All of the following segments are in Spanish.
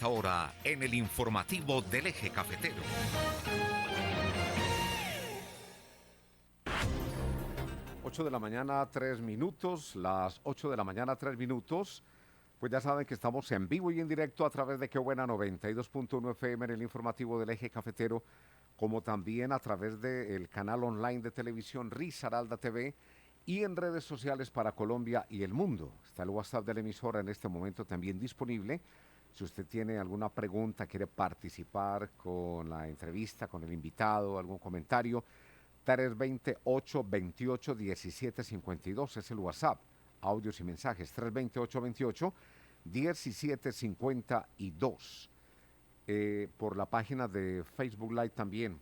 Ahora en el informativo del Eje Cafetero. 8 de la mañana, 3 minutos, las 8 de la mañana, 3 minutos. Pues ya saben que estamos en vivo y en directo a través de Qué Buena 92.1 FM en el informativo del Eje Cafetero, como también a través del canal online de televisión Risaralda TV y en redes sociales para Colombia y el mundo. Está el WhatsApp de la emisora en este momento también disponible. Si usted tiene alguna pregunta, quiere participar con la entrevista, con el invitado, algún comentario, 328-28-1752 es el WhatsApp. Audios y mensajes, 328-28-1752. Por la página de Facebook Live también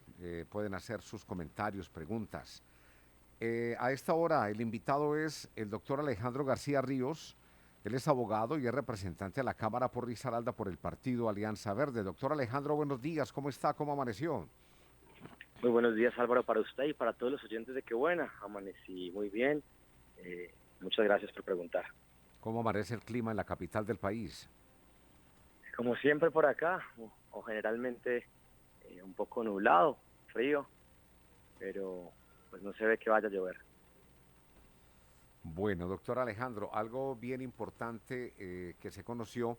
pueden hacer sus comentarios, preguntas. A esta hora el invitado es el doctor Alejandro García Ríos. Él es abogado y es representante de la Cámara por Risaralda por el partido Alianza Verde. Doctor Alejandro, buenos días. ¿Cómo está? ¿Cómo amaneció? Muy buenos días, Álvaro, para usted y para todos los oyentes de Qué Buena. Amanecí muy bien. Muchas gracias por preguntar. ¿Cómo amanece el clima en la capital del país? Como siempre por acá, o generalmente un poco nublado, frío, pero pues no se ve que vaya a llover. Bueno, doctor Alejandro, algo bien importante que se conoció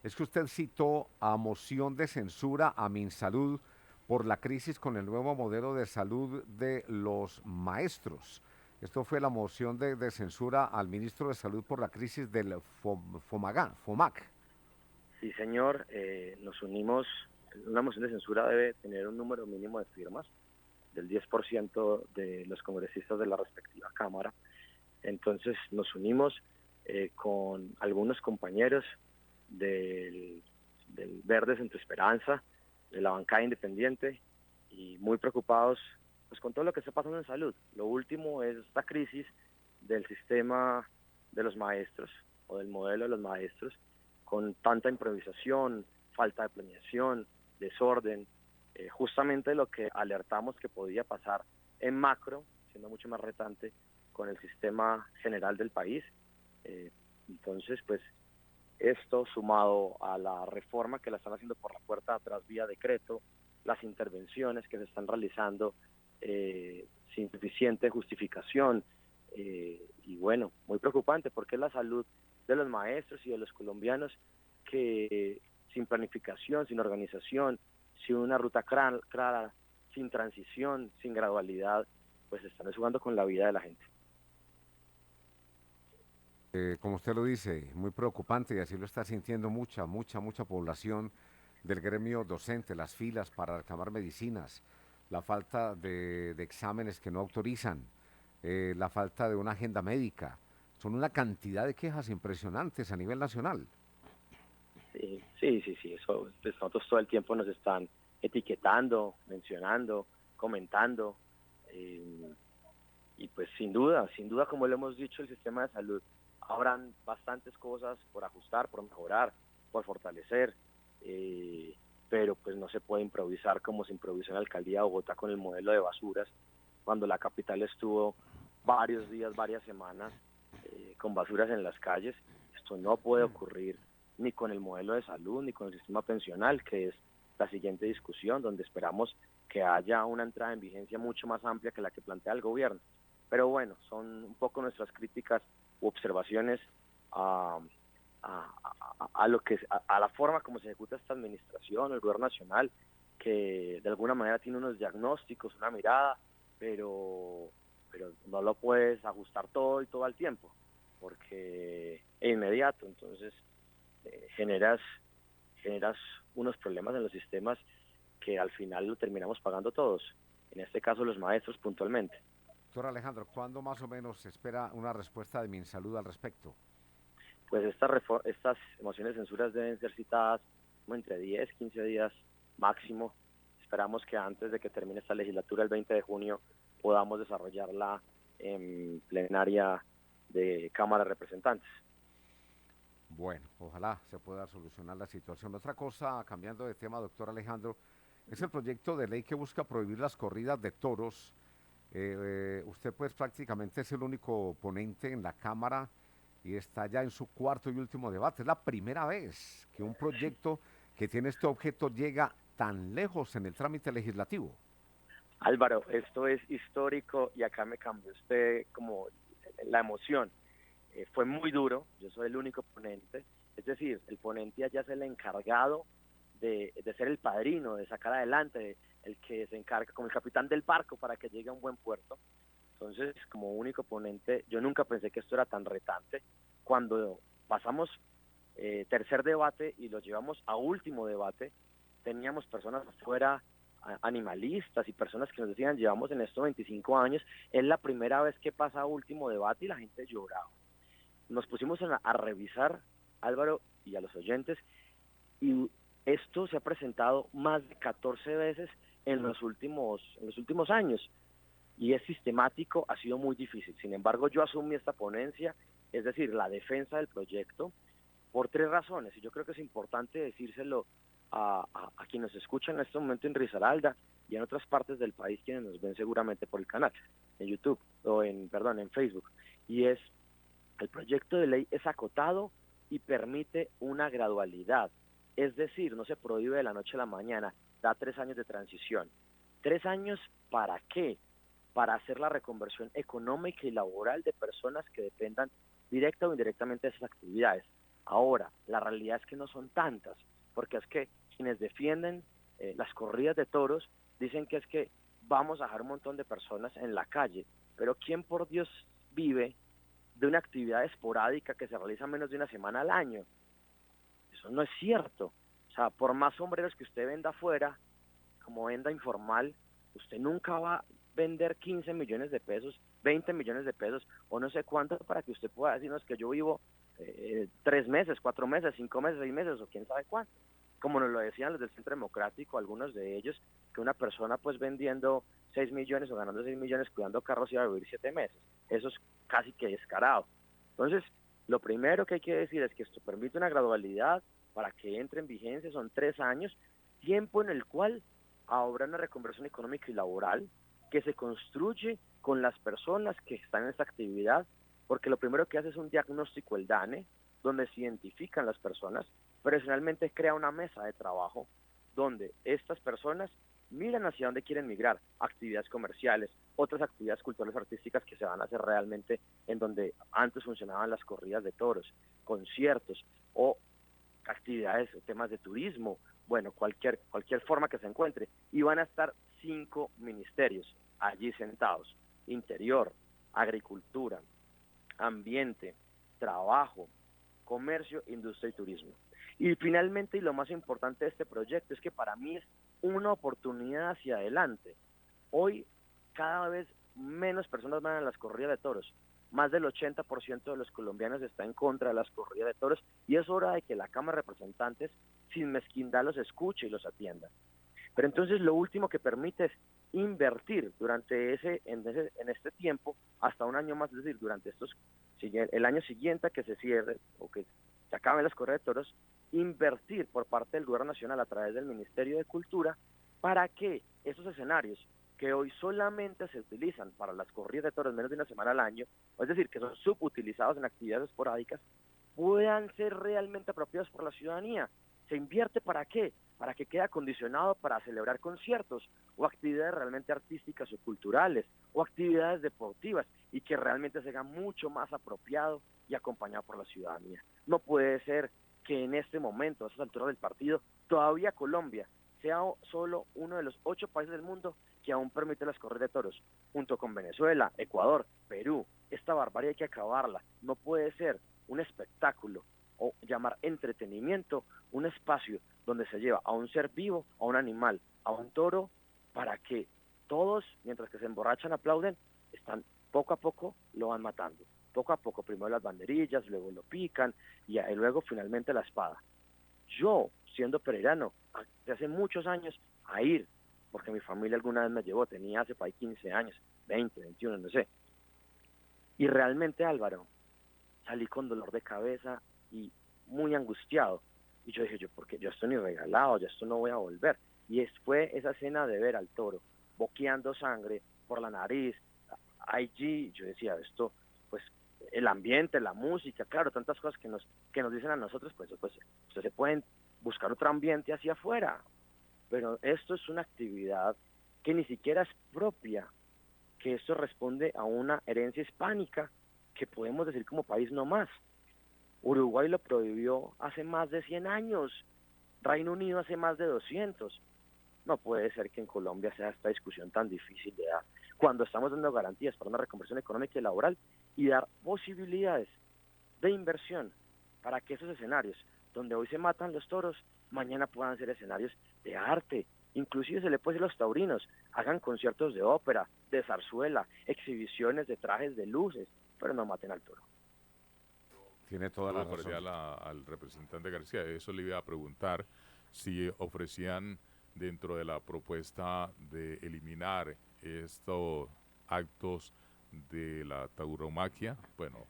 es que usted citó a moción de censura a Minsalud por la crisis con el nuevo modelo de salud de los maestros. Esto fue la moción de censura al ministro de Salud por la crisis del FOMAC. Sí, señor, nos unimos. Una moción de censura debe tener un número mínimo de firmas del 10% de los congresistas de la respectiva Cámara. Entonces nos unimos con algunos compañeros del Verde Centro Esperanza, de la bancada independiente, y muy preocupados pues con todo lo que está pasando en salud. Lo último es esta crisis del sistema de los maestros o del modelo de los maestros, con tanta improvisación, falta de planeación, desorden, justamente lo que alertamos que podía pasar en macro, siendo mucho más retante con el sistema general del país. Entonces, pues esto sumado a la reforma que la están haciendo por la puerta de atrás vía decreto, las intervenciones que se están realizando sin suficiente justificación, y bueno, muy preocupante porque es la salud de los maestros y de los colombianos que sin planificación, sin organización, sin una ruta clara, sin transición, sin gradualidad, pues están jugando con la vida de la gente. Como usted lo dice, muy preocupante y así lo está sintiendo mucha población del gremio docente, las filas para reclamar medicinas, la falta de exámenes que no autorizan, la falta de una agenda médica. Son una cantidad de quejas impresionantes a nivel nacional. Sí, eso, pues nosotros todo el tiempo nos están etiquetando, mencionando, comentando, eh, y pues sin duda, como lo hemos dicho, el sistema de salud, habrán bastantes cosas por ajustar, por mejorar, por fortalecer, eh, pero pues no se puede improvisar como se improvisó en la alcaldía de Bogotá con el modelo de basuras, cuando la capital estuvo varios días, varias semanas con basuras en las calles. Esto no puede ocurrir ni con el modelo de salud, ni con el sistema pensional, que es la siguiente discusión, donde esperamos que haya una entrada en vigencia mucho más amplia que la que plantea el gobierno. Pero bueno, son un poco nuestras críticas u observaciones a, a lo que a la forma como se ejecuta esta administración, el gobierno nacional, que de alguna manera tiene unos diagnósticos, una mirada, pero no lo puedes ajustar todo y todo al tiempo, porque es inmediato. Entonces generas unos problemas en los sistemas que al final lo terminamos pagando todos, en este caso los maestros puntualmente. Doctor Alejandro, ¿cuándo más o menos se espera una respuesta de Minsalud al respecto? Pues estas mociones de censuras deben ser citadas como entre 10, 15 días máximo. Esperamos que antes de que termine esta legislatura, el 20 de junio, podamos desarrollarla en plenaria de Cámara de Representantes. Bueno, ojalá se pueda solucionar la situación. Otra cosa, cambiando de tema, doctor Alejandro, es el proyecto de ley que busca prohibir las corridas de toros. Usted pues prácticamente es el único ponente en la Cámara y está ya en su cuarto y último debate. Es la primera vez que un proyecto que tiene este objeto llega tan lejos en el trámite legislativo? Álvaro, esto es histórico y acá me cambió usted como la emoción. Fue muy duro, yo soy el único ponente, es decir, el ponente allá es el encargado de ser el padrino, de sacar adelante, el que se encarga como el capitán del barco para que llegue a un buen puerto. Entonces, como único ponente, yo nunca pensé que esto era tan retante. Cuando pasamos tercer debate y lo llevamos a último debate, teníamos personas afuera, animalistas y personas que nos decían, llevamos en estos 25 años, es la primera vez que pasa a último debate y la gente lloraba. Nos pusimos a revisar, Álvaro, y a los oyentes, y esto se ha presentado más de 14 veces en los últimos años y es sistemático, ha sido muy difícil. Sin embargo, yo asumí esta ponencia, es decir, la defensa del proyecto, por 3 razones, y yo creo que es importante decírselo a quienes nos escuchan en este momento en Risaralda y en otras partes del país, quienes nos ven seguramente por el canal, en YouTube, en Facebook, y es, el proyecto de ley es acotado y permite una gradualidad, es decir, no se prohíbe de la noche a la mañana, da 3 años de transición. ¿3 años para qué? Para hacer la reconversión económica y laboral de personas que dependan directa o indirectamente de esas actividades. Ahora, la realidad es que no son tantas, porque es que quienes defienden las corridas de toros dicen que es que vamos a dejar un montón de personas en la calle, pero ¿quién por Dios vive de una actividad esporádica que se realiza menos de una semana al año? Eso no es cierto. O sea, por más sombreros que usted venda afuera, como venda informal, usted nunca va a vender 15 millones de pesos, 20 millones de pesos o no sé cuánto para que usted pueda decirnos que yo vivo 3 meses, 4 meses, 5 meses, 6 meses o quién sabe cuánto. Como nos lo decían los del Centro Democrático, algunos de ellos, que una persona pues vendiendo 6 millones o ganando 6 millones cuidando carros iba a vivir 7 meses. Eso es casi que descarado. Entonces, lo primero que hay que decir es que esto permite una gradualidad para que entre en vigencia, son 3 años, tiempo en el cual habrá una reconversión económica y laboral que se construye con las personas que están en esta actividad, porque lo primero que hace es un diagnóstico, el DANE, donde se identifican las personas, pero finalmente crea una mesa de trabajo donde estas personas miran hacia dónde quieren migrar, actividades comerciales, otras actividades culturales artísticas que se van a hacer realmente en donde antes funcionaban las corridas de toros, conciertos o actividades, temas de turismo, bueno, cualquier forma que se encuentre. Y van a estar 5 ministerios allí sentados: Interior, Agricultura, Ambiente, Trabajo, Comercio, Industria y Turismo. Y finalmente, y lo más importante de este proyecto, es que para mí es una oportunidad hacia adelante. Hoy cada vez menos personas van a las corridas de toros. Más del 80% de los colombianos está en contra de las corridas de toros y es hora de que la Cámara de Representantes, sin mezquindad, los escuche y los atienda. Pero entonces lo último que permite es invertir durante en este tiempo hasta un año más, es decir, durante el año siguiente a que se cierre o que se acaben las corridas de toros, invertir por parte del Gobierno Nacional a través del Ministerio de Cultura para que esos escenarios que hoy solamente se utilizan para las corridas de toros menos de una semana al año, es decir, que son subutilizados en actividades esporádicas, puedan ser realmente apropiados por la ciudadanía. ¿Se invierte para qué? Para que quede acondicionado para celebrar conciertos o actividades realmente artísticas o culturales o actividades deportivas y que realmente se haga mucho más apropiado y acompañado por la ciudadanía. No puede ser que en este momento, a estas alturas del partido, todavía Colombia sea solo uno de los 8 países del mundo que aún permite las corridas de toros, junto con Venezuela, Ecuador, Perú. Esta barbarie hay que acabarla. No puede ser un espectáculo o llamar entretenimiento un espacio donde se lleva a un ser vivo, a un animal, a un toro, para que todos, mientras que se emborrachan, aplauden, están poco a poco lo van matando. Poco a poco, primero las banderillas, luego lo pican y luego finalmente la espada. Yo, siendo pereirano, desde hace muchos años, a ir, porque mi familia alguna vez me llevó, tenía hace para ahí 15 años, 20, 21, no sé. Y realmente, Álvaro, salí con dolor de cabeza y muy angustiado. Y yo dije, porque yo esto ni regalado, ya esto no voy a volver. Y fue esa escena de ver al toro boqueando sangre por la nariz, allí, yo decía, esto, pues, el ambiente, la música, claro, tantas cosas que nos dicen a nosotros, pues ustedes se pueden buscar otro ambiente hacia afuera. Pero esto es una actividad que ni siquiera es propia, que esto responde a una herencia hispánica que podemos decir como país no más. Uruguay lo prohibió hace más de 100 años, Reino Unido hace más de 200. No puede ser que en Colombia sea esta discusión tan difícil de dar, cuando estamos dando garantías para una reconversión económica y laboral y dar posibilidades de inversión para que esos escenarios donde hoy se matan los toros, mañana puedan ser escenarios de arte. Inclusive se le puede decir a los taurinos, hagan conciertos de ópera, de zarzuela, exhibiciones de trajes de luces, pero no maten al toro. Tiene toda la Tuve por razón. allá al representante García, eso le iba a preguntar si ofrecían dentro de la propuesta de eliminar estos actos de la tauromaquia. Bueno,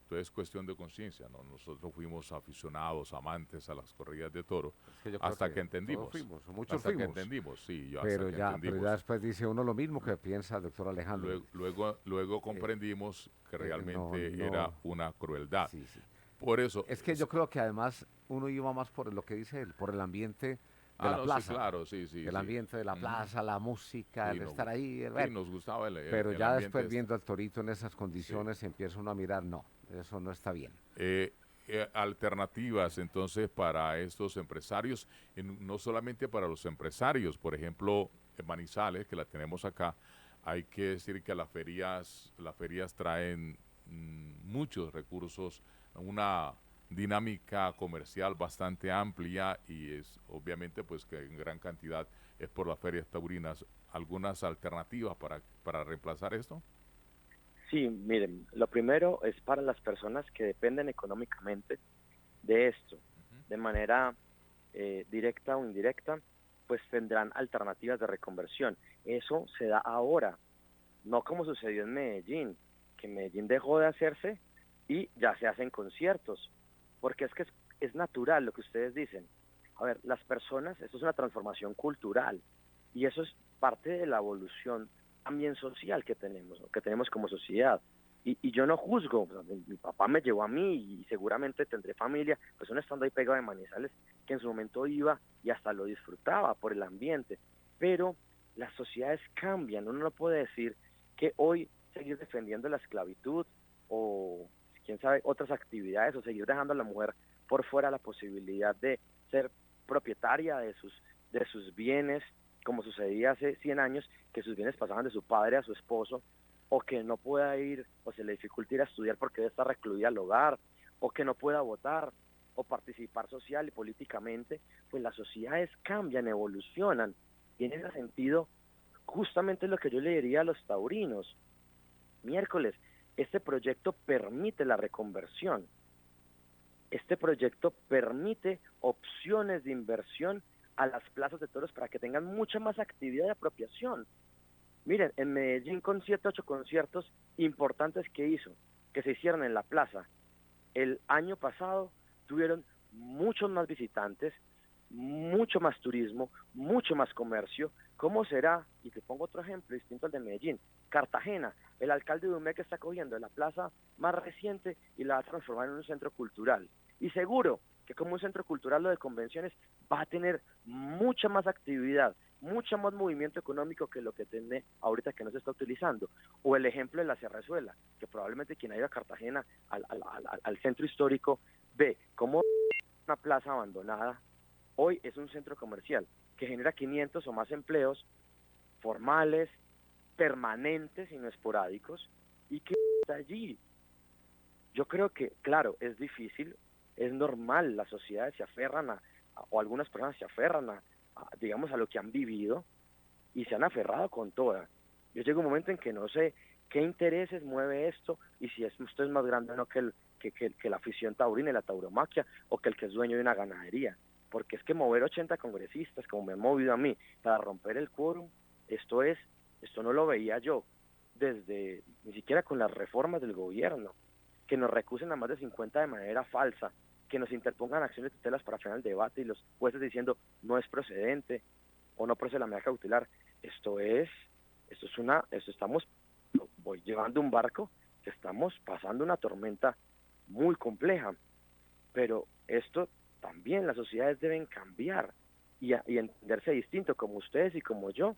todo es cuestión de conciencia, ¿no? Nosotros fuimos aficionados, amantes a las corridas de toro, Es que yo creo hasta que todos entendimos. fuimos, muchos Hasta que fuimos. entendimos, sí, yo hasta Pero que ya entendimos. después dice uno lo mismo que piensa el doctor Alejandro. Luego comprendimos que realmente era no. una crueldad. Sí, sí. Por eso, Es que yo creo que además uno iba más por lo que dice él, por el ambiente de la no, plaza. sí, claro, sí, sí. El sí. ambiente de la plaza, la música, Sí, el nos estar ahí. sí, Bueno, nos gustaba pero el ya ambiente después este. viendo al torito en esas condiciones empieza uno a mirar, no, eso no está bien. Alternativas entonces para estos empresarios, no solamente para los empresarios, por ejemplo, en Manizales, que la tenemos acá, hay que decir que las ferias traen muchos recursos, una dinámica comercial bastante amplia y es obviamente pues que en gran cantidad es por las ferias taurinas. ¿Algunas alternativas para reemplazar esto? Sí, miren, lo primero es para las personas que dependen económicamente de esto, de manera directa o indirecta, pues tendrán alternativas de reconversión. Eso se da ahora, no como sucedió en Medellín, que Medellín dejó de hacerse y ya se hacen conciertos, porque es natural lo que ustedes dicen. A ver, las personas, esto es una transformación cultural y eso es parte de la evolución también social que tenemos, ¿no? Que tenemos como sociedad. Y yo no juzgo, o sea, mi papá me llevó a mí y seguramente tendré familia, pues uno estando ahí pegado de Manizales, que en su momento iba y hasta lo disfrutaba por el ambiente, pero las sociedades cambian, uno no puede decir que hoy seguir defendiendo la esclavitud o quién sabe otras actividades o seguir dejando a la mujer por fuera la posibilidad de ser propietaria de sus bienes, como sucedía hace 100 años, que sus bienes pasaban de su padre a su esposo, o que no pueda ir o se le dificulte ir a estudiar porque debe estar recluida al hogar, o que no pueda votar o participar social y políticamente, pues las sociedades cambian, evolucionan, y en ese sentido justamente lo que yo le diría a los taurinos, miércoles, este proyecto permite la reconversión, este proyecto permite opciones de inversión a las plazas de toros para que tengan mucha más actividad de apropiación. Miren, en Medellín con 7, 8 conciertos importantes que se hicieron en la plaza, el año pasado tuvieron muchos más visitantes, mucho más turismo, mucho más comercio. ¿Cómo será? Y te pongo otro ejemplo distinto al de Medellín. Cartagena, el alcalde de Umé que está cogiendo la plaza más reciente y la va a transformar en un centro cultural. Y seguro que como un centro cultural o de convenciones va a tener mucha más actividad, mucho más movimiento económico que lo que tiene ahorita que no se está utilizando. O el ejemplo de la Sierrazuela, que probablemente quien ha ido a Cartagena, al centro histórico, ve cómo una plaza abandonada hoy es un centro comercial que genera 500 o más empleos formales, permanentes y no esporádicos, y que está allí. Yo creo que, claro, es difícil, es normal, las sociedades se aferran o algunas personas se aferran digamos, a lo que han vivido y se han aferrado con toda. Yo llego a un momento en que no sé qué intereses mueve esto y si esto es más grande o no que la afición taurina y la tauromaquia o que el que es dueño de una ganadería. Porque es que mover 80 congresistas, como me he movido a mí, para romper el quórum, esto no lo veía yo desde, ni siquiera con las reformas del gobierno, que nos recusen a más de 50 de manera falsa, que nos interpongan acciones de tutelas para frenar el debate y los jueces diciendo no es procedente o no procede la medida cautelar. Estamos voy llevando un barco estamos pasando una tormenta muy compleja, pero esto también las sociedades deben cambiar y entenderse distinto, como ustedes y como yo,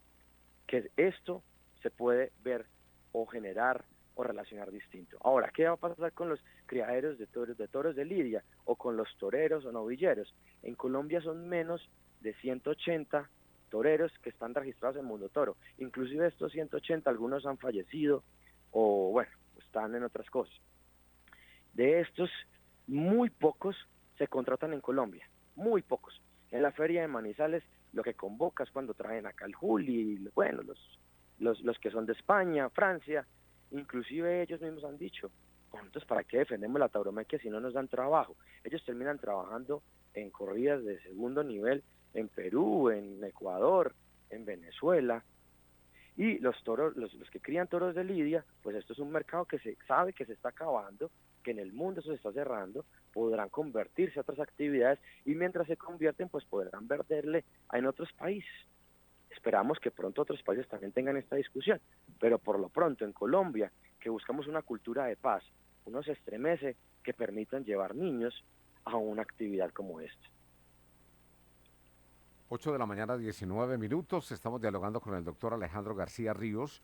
que esto se puede ver o generar o relacionar distinto. Ahora, ¿qué va a pasar con los criaderos de toros de lidia o con los toreros o novilleros? En Colombia son menos de 180 toreros que están registrados en Mundo Toro. Inclusive estos 180, algunos han fallecido o bueno, están en otras cosas. De estos, muy pocos se contratan en Colombia, muy pocos. En la feria de Manizales lo que convoca es cuando traen acá el Juli, bueno, los que son de España, Francia, inclusive ellos mismos han dicho, entonces ¿para qué defendemos la tauromaquia si no nos dan trabajo? Ellos terminan trabajando en corridas de segundo nivel en Perú, en Ecuador, en Venezuela, y los toros, los que crían toros de lidia, pues esto es un mercado que se sabe que se está acabando, que en el mundo eso se está cerrando, podrán convertirse a otras actividades y mientras se convierten, pues podrán venderle en otros países. Esperamos que pronto otros países también tengan esta discusión, pero por lo pronto en Colombia, que buscamos una cultura de paz, uno se estremece que permitan llevar niños a una actividad como esta. 8 de la mañana, 19 minutos. Estamos dialogando con el doctor Alejandro García Ríos,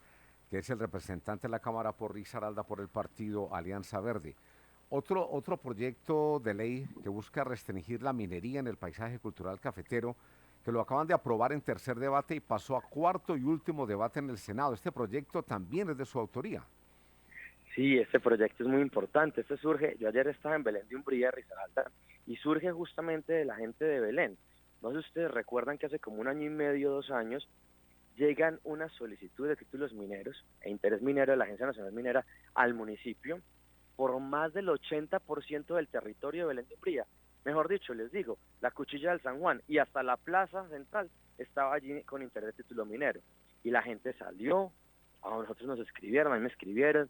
que es el representante de la Cámara por Risaralda por el partido Alianza Verde. Otro proyecto de ley que busca restringir la minería en el paisaje cultural cafetero, que lo acaban de aprobar en tercer debate y pasó a cuarto y último debate en el Senado. Este proyecto también es de su autoría. Sí, este proyecto es muy importante. Este surge, yo ayer estaba en Belén de Umbría, Risaralda, y surge justamente de la gente de Belén. No sé si ustedes recuerdan que hace como 1 año y medio, 2 años, llegan unas solicitudes de títulos mineros e interés minero de la Agencia Nacional Minera al municipio por más del 80% del territorio de Belén de Umbría. Mejor dicho, les digo, la Cuchilla del San Juan y hasta la Plaza Central estaba allí con interés de título minero. Y la gente salió, a nosotros nos escribieron, a mí me escribieron,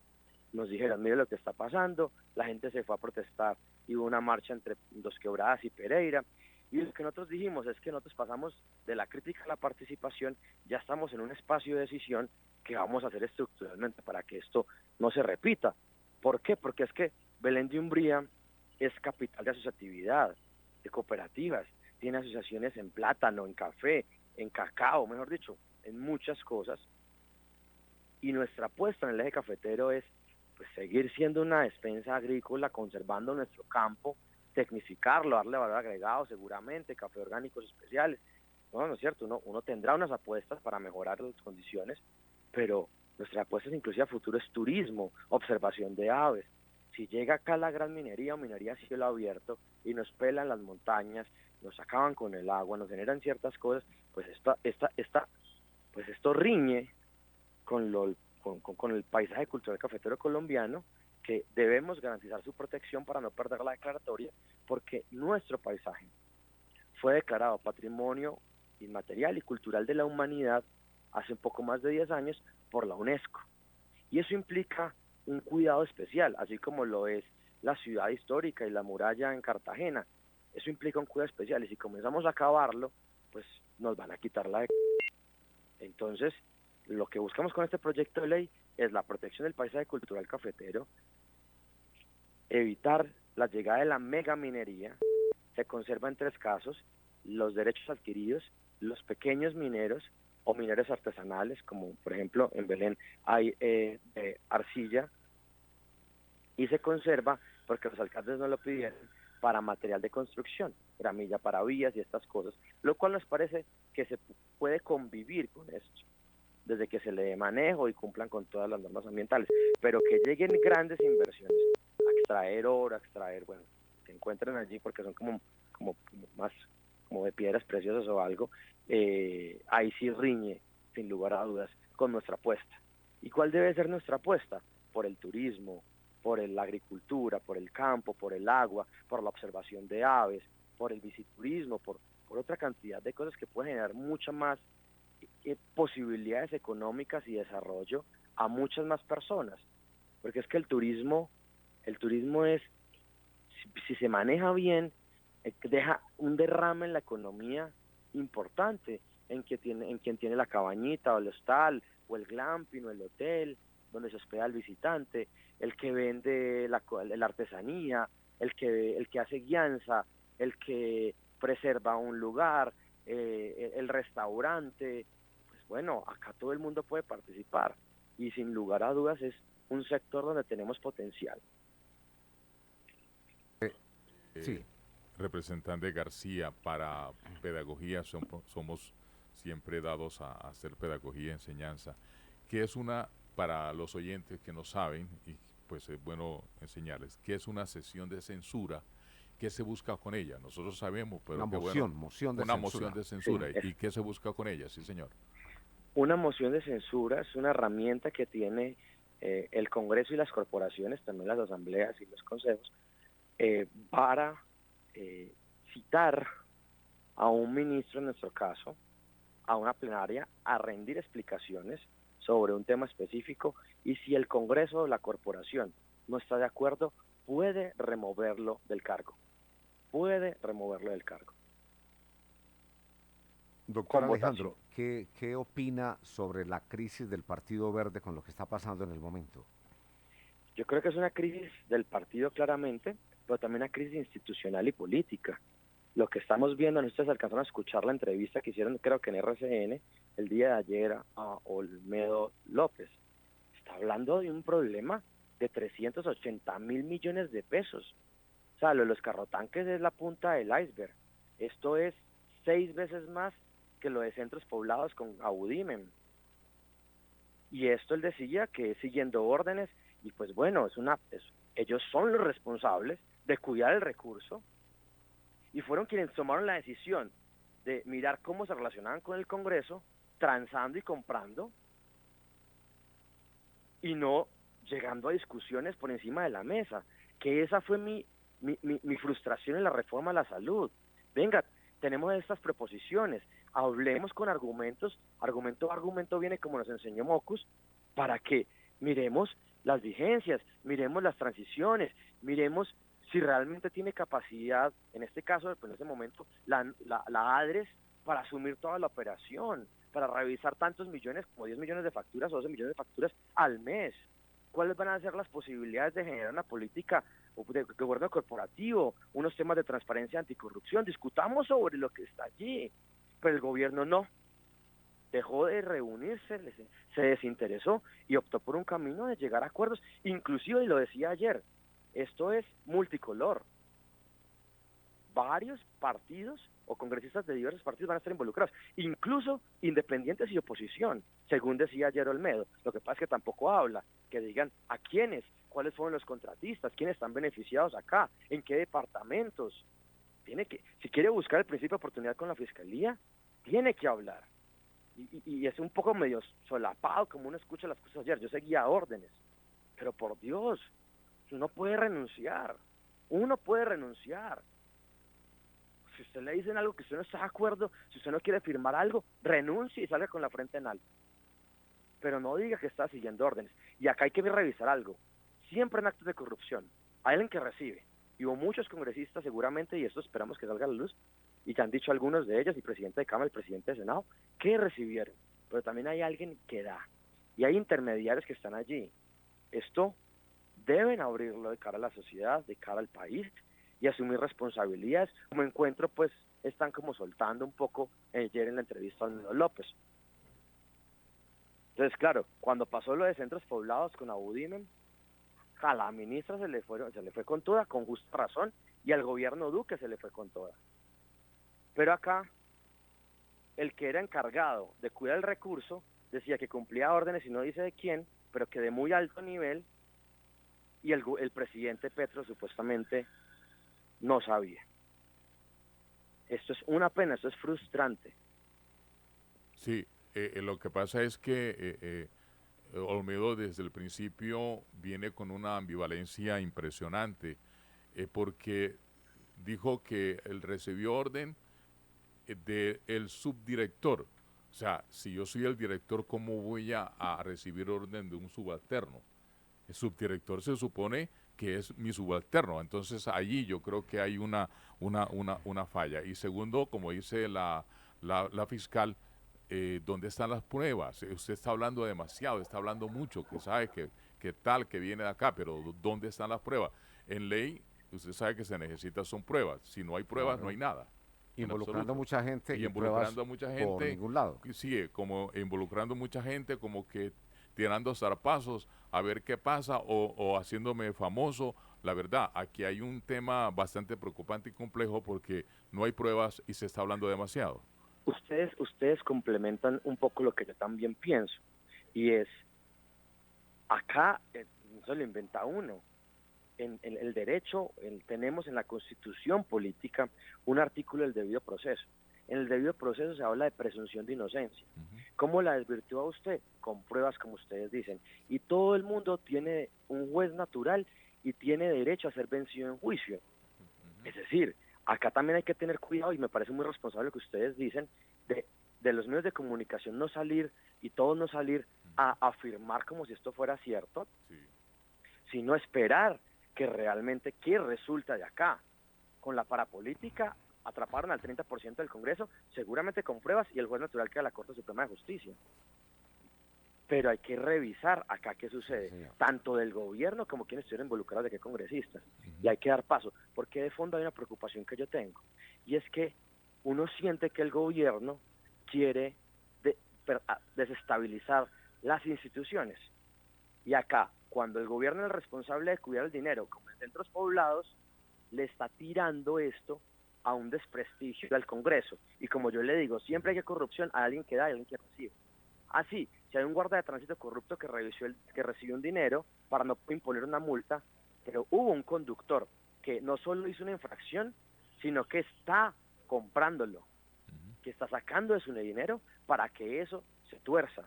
nos dijeron, mire lo que está pasando, la gente se fue a protestar y hubo una marcha entre Dos Quebradas y Pereira. Y lo que nosotros dijimos es que nosotros pasamos de la crítica a la participación, ya estamos en un espacio de decisión que vamos a hacer estructuralmente para que esto no se repita. ¿Por qué? Porque es que Belén de Umbría es capital de asociatividad, de cooperativas, tiene asociaciones en plátano, en café, en cacao, mejor dicho, en muchas cosas. Y nuestra apuesta en el eje cafetero es pues, seguir siendo una despensa agrícola, conservando nuestro campo, tecnificarlo, darle valor agregado seguramente, café orgánicos especiales. No, no es cierto, uno tendrá unas apuestas para mejorar las condiciones, pero nuestra apuesta inclusive a futuro es turismo, observación de aves. Si llega acá la gran minería o minería a cielo abierto y nos pelan las montañas, nos acaban con el agua, nos generan ciertas cosas, pues pues esto riñe con el paisaje cultural cafetero colombiano, que debemos garantizar su protección para no perder la declaratoria, porque nuestro paisaje fue declarado Patrimonio Inmaterial y Cultural de la Humanidad hace un poco más de 10 años por la UNESCO. Y eso implica un cuidado especial, así como lo es la ciudad histórica y la muralla en Cartagena. Eso implica un cuidado especial y si comenzamos a acabarlo, pues nos van a quitar la... Entonces, lo que buscamos con este proyecto de ley es la protección del paisaje cultural cafetero, evitar la llegada de la megaminería. Se conserva en 3 casos: los derechos adquiridos, los pequeños mineros o mineros artesanales, como por ejemplo en Belén hay arcilla, y se conserva porque los alcaldes no lo pidieron para material de construcción, gramilla para vías y estas cosas, lo cual nos parece que se puede convivir con esto, desde que se le dé manejo y cumplan con todas las normas ambientales, pero que lleguen grandes inversiones a extraer oro, a extraer, bueno, que encuentren allí porque son como más como de piedras preciosas o algo, ahí sí riñe, sin lugar a dudas, con nuestra apuesta. ¿Y cuál debe ser nuestra apuesta? Por el turismo, por la agricultura, por el campo, por el agua, por la observación de aves, por el visiturismo, por otra cantidad de cosas que pueden generar mucha más posibilidades económicas y desarrollo a muchas más personas, porque es que el turismo es, si se maneja bien, deja un derrame en la economía importante, en quien tiene la cabañita o el hostal o el glamping o el hotel donde se hospeda el visitante, el que vende la artesanía, el que hace guianza, el que preserva un lugar, el restaurante. Pues bueno, acá todo el mundo puede participar y sin lugar a dudas es un sector donde tenemos potencial. Sí. Representante García, para pedagogía somos siempre dados a hacer pedagogía, enseñanza, que es para los oyentes que no saben, y pues es bueno enseñarles, qué es una sesión de censura, qué se busca con ella. Nosotros sabemos, pero Una qué moción, bueno, moción de una censura. moción de censura, Sí, y qué se busca con ella, sí señor. una moción de censura es una herramienta que tiene el Congreso y las corporaciones, también las asambleas y los consejos, para citar a un ministro, en nuestro caso, a una plenaria, a rendir explicaciones sobre un tema específico, y si el Congreso o la corporación no está de acuerdo, puede removerlo del cargo. Puede removerlo del cargo. Doctor Con votación. Alejandro, ¿qué opina sobre la crisis del Partido Verde con lo que está pasando en el momento? Yo creo que es una crisis del partido claramente, pero también una crisis institucional y política. Lo que estamos viendo, ustedes alcanzaron a escuchar la entrevista que hicieron, creo que en RCN, el día de ayer a Olmedo López. Está hablando de un problema de 380.000 millones de pesos. O sea, lo de los carrotanques es la punta del iceberg. Esto es 6 veces más que lo de centros poblados con Abudimen. Y esto él decía que es siguiendo órdenes, y pues bueno, ellos son los responsables de cuidar el recurso, y fueron quienes tomaron la decisión de mirar cómo se relacionaban con el Congreso, transando y comprando, y no llegando a discusiones por encima de la mesa, que esa fue mi frustración en la reforma a la salud. Venga, tenemos estas proposiciones, hablemos con argumentos, argumento viene como nos enseñó Mocus, para que miremos las vigencias, miremos las transiciones, miremos si realmente tiene capacidad, en este caso, en este momento, la ADRES para asumir toda la operación, para revisar tantos millones, como 10 millones de facturas o 12 millones de facturas al mes. ¿Cuáles van a ser las posibilidades de generar una política de gobierno corporativo, unos temas de transparencia, anticorrupción? Discutamos sobre lo que está allí, pero el gobierno no. Dejó de reunirse, se desinteresó y optó por un camino de llegar a acuerdos, inclusive, y lo decía ayer, esto es multicolor. Varios partidos o congresistas de diversos partidos van a estar involucrados, incluso independientes y oposición, según decía ayer Olmedo. Lo que pasa es que tampoco habla, que digan a quiénes, cuáles fueron los contratistas, quiénes están beneficiados acá, en qué departamentos. Si quiere buscar el principio de oportunidad con la Fiscalía, tiene que hablar. Y es un poco medio solapado como uno escucha las cosas ayer. Yo seguía órdenes, pero por Dios, uno puede renunciar. Si usted le dicen algo que usted no está de acuerdo, si usted no quiere firmar algo, renuncie y salga con la frente en alto. Pero no diga que está siguiendo órdenes. Y acá hay que revisar algo. Siempre en actos de corrupción hay alguien que recibe. Y hubo muchos congresistas seguramente, y esto esperamos que salga a la luz, y ya han dicho algunos de ellos, el presidente de Cámara, el presidente de Senado, que recibieron. Pero también hay alguien que da. Y hay intermediarios que están allí. Esto deben abrirlo de cara a la sociedad, de cara al país, y asumir responsabilidades. Como encuentro, pues, están como soltando un poco ayer en la entrevista a Olmedo López. Entonces, claro, cuando pasó lo de centros poblados con Abudimen, a la ministra se le fue con toda, con justa razón, y al gobierno Duque se le fue con toda. Pero acá, el que era encargado de cuidar el recurso, decía que cumplía órdenes y no dice de quién, pero que de muy alto nivel, y el presidente Petro supuestamente no sabía. Esto es una pena, esto es frustrante. Sí, lo que pasa es que Olmedo desde el principio viene con una ambivalencia impresionante, porque dijo que él recibió orden del subdirector. O sea, si yo soy el director, ¿cómo voy a recibir orden de un subalterno? El subdirector se supone que es mi subalterno. Entonces allí yo creo que hay una falla. Y segundo, como dice la fiscal, ¿dónde están las pruebas? Usted está hablando demasiado, está hablando mucho, que sabe que tal, que viene de acá, pero ¿dónde están las pruebas? En ley usted sabe que se necesita son pruebas. Si no hay pruebas, Claro. no hay nada. En Involucrando absoluto. mucha gente Y y pruebas involucrando a mucha por gente, ningún lado. sí, como involucrando mucha gente, como que tirando zarpazos a ver qué pasa o haciéndome famoso. La verdad, aquí hay un tema bastante preocupante y complejo porque no hay pruebas y se está hablando demasiado. Ustedes complementan un poco lo que yo también pienso, y es, acá no se lo inventa uno. En el derecho, tenemos en la Constitución política un artículo del debido proceso. En el debido proceso se habla de presunción de inocencia. ¿Cómo la desvirtúa usted? Con pruebas, como ustedes dicen. Y todo el mundo tiene un juez natural y tiene derecho a ser vencido en juicio. Es decir, acá también hay que tener cuidado, y me parece muy responsable lo que ustedes dicen, de los medios de comunicación no salir y todos no salir a afirmar como si esto fuera cierto, Sí. sino esperar que realmente qué resulta de acá. Con la parapolítica atraparon al 30% del Congreso, seguramente con pruebas, y el juez natural queda la Corte Suprema de Justicia. Pero hay que revisar acá qué sucede, Sí, señor. tanto del gobierno como quienes estuvieron involucrados de qué congresistas. Y hay que dar paso, porque de fondo hay una preocupación que yo tengo, y es que uno siente que el gobierno quiere desestabilizar las instituciones. Y acá, cuando el gobierno es el responsable de cuidar el dinero, como en centros poblados, le está tirando esto a un desprestigio al Congreso. Y como yo le digo, siempre que hay corrupción, hay alguien que da y alguien que recibe. Así, si hay un guarda de tránsito corrupto que recibió un dinero para no imponer una multa, pero hubo un conductor que no solo hizo una infracción, sino que está comprándolo, que está sacando de su dinero para que eso se tuerza.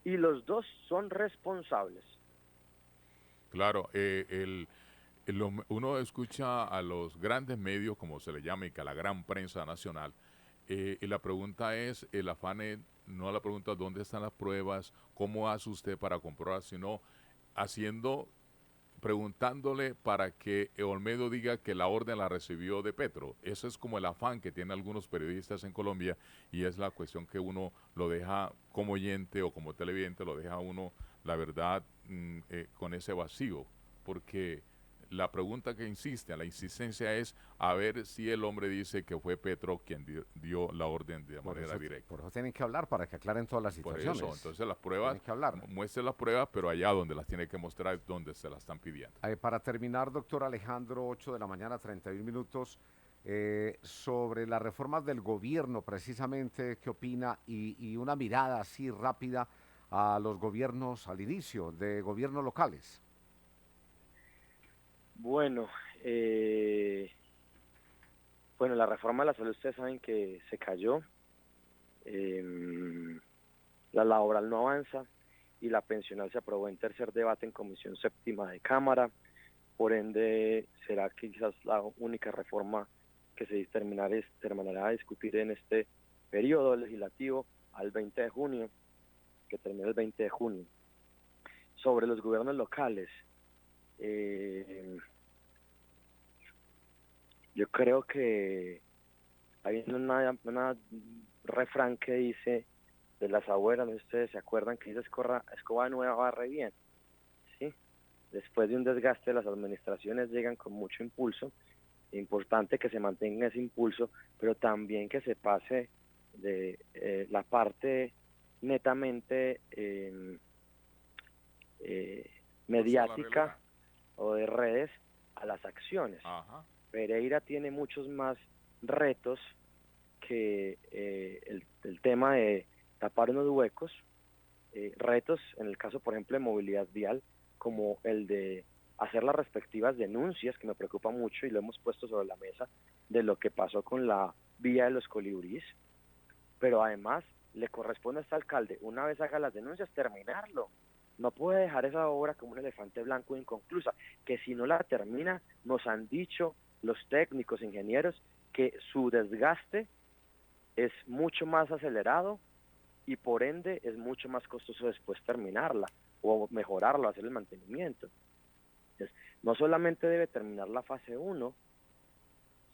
Y los dos son responsables. Claro, uno escucha a los grandes medios, como se le llama, y que a la gran prensa nacional, y la pregunta es, el afán es, no la pregunta dónde están las pruebas, cómo hace usted para comprobar, sino haciendo, preguntándole para que Olmedo diga que la orden la recibió de Petro. Eso es como el afán que tienen algunos periodistas en Colombia, y es la cuestión que uno lo deja como oyente o como televidente, lo deja uno, la verdad, con ese vacío, porque la pregunta que insiste, la insistencia es a ver si el hombre dice que fue Petro quien dio la orden de manera directa. Por eso tienen que hablar para que aclaren todas las Por situaciones. eso, entonces las pruebas, Tienen que hablar. muestre las pruebas, pero allá donde las tiene que mostrar es donde se las están pidiendo. Para terminar, doctor Alejandro, 8 de la mañana, 31 minutos, sobre las reformas del gobierno, precisamente, ¿qué opina? Y una mirada así rápida a los gobiernos, al inicio de gobiernos locales. Bueno, la reforma de la salud, ustedes saben que se cayó, la laboral no avanza y la pensional se aprobó en tercer debate en Comisión Séptima de Cámara. Por ende, será quizás la única reforma que se terminará a discutir en este periodo legislativo al 20 de junio, que termina el 20 de junio. Sobre los gobiernos locales, yo creo que hay una refrán que dice de las abuelas, no sé si ustedes se acuerdan, que dice escoba nueva barre bien, ¿sí? Después de un desgaste, las administraciones llegan con mucho impulso. Importante que se mantenga ese impulso, pero también que se pase de la parte netamente mediática o de redes a las acciones. Ajá. Pereira tiene muchos más retos que el tema de tapar unos huecos, retos en el caso, por ejemplo, de movilidad vial, como el de hacer las respectivas denuncias, que me preocupa mucho y lo hemos puesto sobre la mesa, de lo que pasó con la vía de los colibríes, pero además le corresponde a este alcalde, una vez haga las denuncias, terminarlo. No puede dejar esa obra como un elefante blanco inconclusa, que si no la termina, nos han dicho los técnicos, ingenieros, que su desgaste es mucho más acelerado y por ende es mucho más costoso después terminarla o mejorarla, hacer el mantenimiento. Entonces, no solamente debe terminar la fase 1,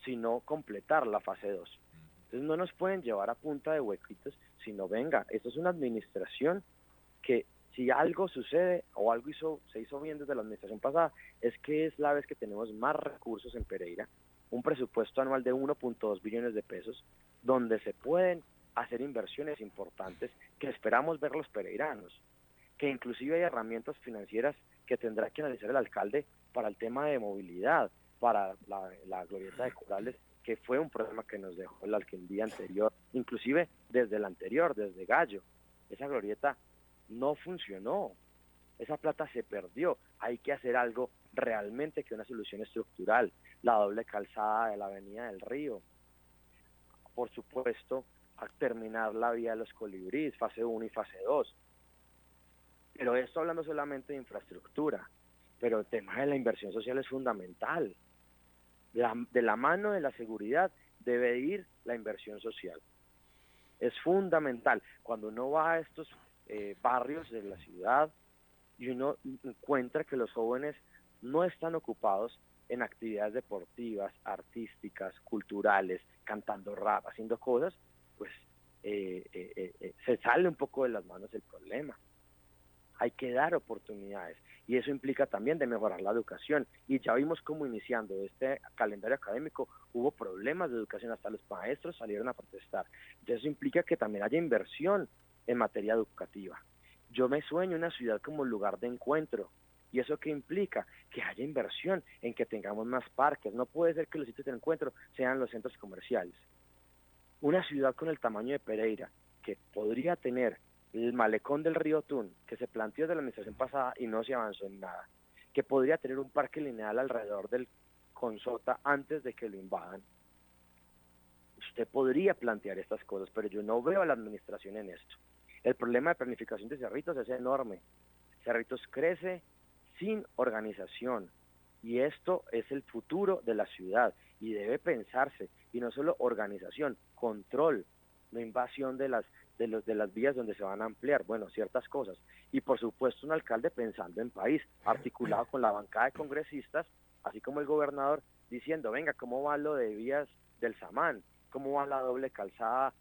sino completar la fase 2. Entonces no nos pueden llevar a punta de huequitos, sino venga, esto es una administración que Si algo sucede o algo se hizo bien desde la administración pasada, es que es la vez que tenemos más recursos en Pereira, un presupuesto anual de 1.2 billones de pesos, donde se pueden hacer inversiones importantes que esperamos ver los pereiranos, que inclusive hay herramientas financieras que tendrá que analizar el alcalde para el tema de movilidad, para la glorieta de Corales, que fue un problema que nos dejó la alcaldía anterior, inclusive desde el anterior, desde Gallo. Esa glorieta no funcionó, esa plata se perdió, hay que hacer algo realmente que una solución estructural, la doble calzada de la Avenida del Río, por supuesto, a terminar la vía de los Colibríes, fase 1 y fase 2. Pero esto hablando solamente de infraestructura, pero el tema de la inversión social es fundamental. De la mano de la seguridad debe ir la inversión social. Es fundamental. Cuando uno va a estos barrios de la ciudad y uno encuentra que los jóvenes no están ocupados en actividades deportivas, artísticas, culturales, cantando rap, haciendo cosas, pues se sale un poco de las manos el problema. Hay que dar oportunidades y eso implica también de mejorar la educación, y ya vimos cómo iniciando este calendario académico hubo problemas de educación, hasta los maestros salieron a protestar. Entonces eso implica que también haya inversión en materia educativa. Yo me sueño una ciudad como lugar de encuentro, y eso qué implica, que haya inversión en que tengamos más parques. No puede ser que los sitios de encuentro sean los centros comerciales. Una ciudad con el tamaño de Pereira, que podría tener el malecón del río Tun, que se planteó desde la administración pasada y no se avanzó en nada, que podría tener un parque lineal alrededor del Consota antes de que lo invadan. Usted podría plantear estas cosas, pero yo no veo a la administración en esto. El problema de planificación de Cerritos es enorme. Cerritos crece sin organización, y esto es el futuro de la ciudad, y debe pensarse, y no solo organización, control, no invasión de las vías donde se van a ampliar, bueno, ciertas cosas. Y por supuesto un alcalde pensando en país, articulado con la bancada de congresistas, así como el gobernador, diciendo, venga, ¿cómo va lo de vías del Samán? ¿Cómo va la doble calzada,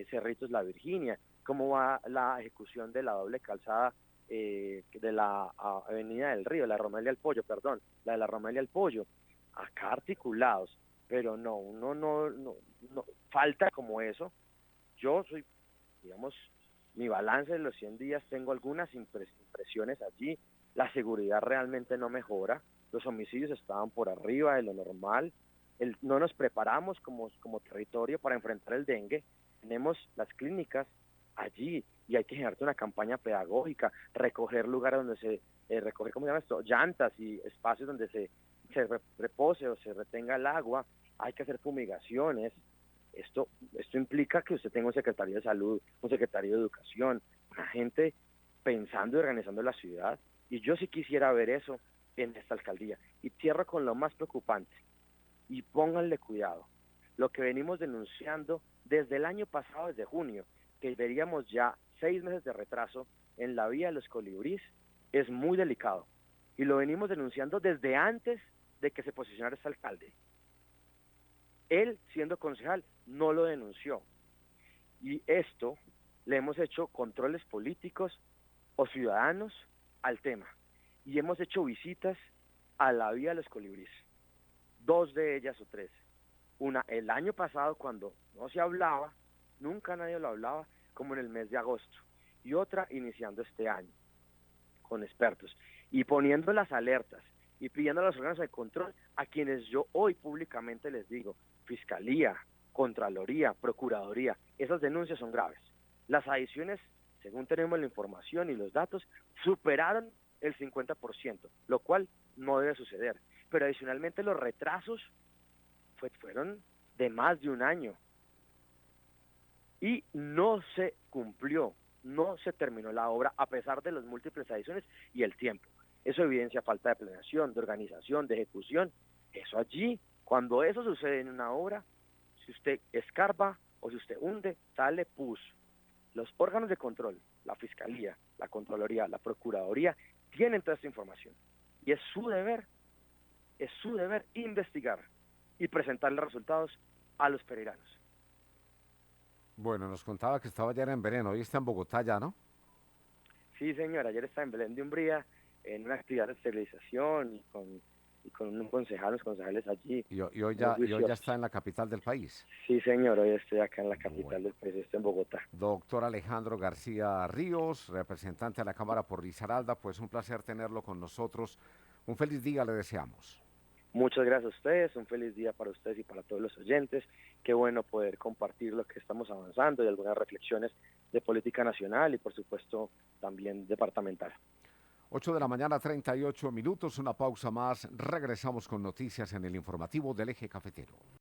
Cerritos La Virginia? ¿Cómo va la ejecución de la doble calzada de la Avenida del Río, la Romelia al Pollo, perdón, la de la Romelia al Pollo? Acá articulados, pero no, no, falta como eso. Yo soy, digamos, mi balance de los 100 días, tengo algunas impresiones allí, la seguridad realmente no mejora, los homicidios estaban por arriba de lo normal, no nos preparamos como territorio para enfrentar el dengue, tenemos las clínicas allí y hay que generar una campaña pedagógica, recoger lugares donde recoger, ¿cómo se llama esto?, llantas y espacios donde se repose o se retenga el agua, hay que hacer fumigaciones. Esto implica que usted tenga un secretario de salud, un secretario de educación, una gente pensando y organizando la ciudad, y yo sí quisiera ver eso en esta alcaldía. Y cierro con lo más preocupante, y pónganle cuidado, lo que venimos denunciando desde el año pasado, desde junio, que veríamos ya 6 meses de retraso en la vía de los Colibríes, es muy delicado, y lo venimos denunciando desde antes de que se posicionara este alcalde. Él, siendo concejal, no lo denunció. Y esto le hemos hecho controles políticos o ciudadanos al tema. Y hemos hecho visitas a la vía de los Colibríes. 2 de ellas o 3. Una el año pasado cuando no se hablaba, nunca nadie lo hablaba, como en el mes de agosto. Y otra iniciando este año, con expertos. Y poniendo las alertas y pidiendo a los órganos de control, a quienes yo hoy públicamente les digo, Fiscalía, Contraloría, Procuraduría, esas denuncias son graves. Las adiciones, según tenemos la información y los datos, superaron el 50%, lo cual no debe suceder. Pero adicionalmente los retrasos fueron de más de un año y no se cumplió, no se terminó la obra a pesar de las múltiples adiciones y el tiempo. Eso evidencia falta de planeación, de organización, de ejecución. Eso allí, cuando eso sucede en una obra, si usted escarba o si usted hunde, sale pus. Los órganos de control, la Fiscalía, la Contraloría, la Procuraduría, tienen toda esta información. Y es su deber investigar y presentarle resultados a los pereiranos. Bueno, nos contaba que estaba ya en Veneno, hoy está en Bogotá ya, ¿no? Sí, señor, ayer estaba en Belén de Umbría en una actividad de esterilización y con un concejal, los concejales allí, Y hoy muy ya juiciosos. está en la capital del país. Sí, señor, hoy estoy acá en la capital Bueno. del país, estoy en Bogotá. Doctor Alejandro García Ríos, representante de la Cámara por Risaralda, pues un placer tenerlo con nosotros. Un feliz día le deseamos. Muchas gracias a ustedes, un feliz día para ustedes y para todos los oyentes. Qué bueno poder compartir lo que estamos avanzando y algunas reflexiones de política nacional y por supuesto también departamental. 8 de la mañana, 38 minutos, una pausa más. Regresamos con noticias en el informativo del Eje Cafetero.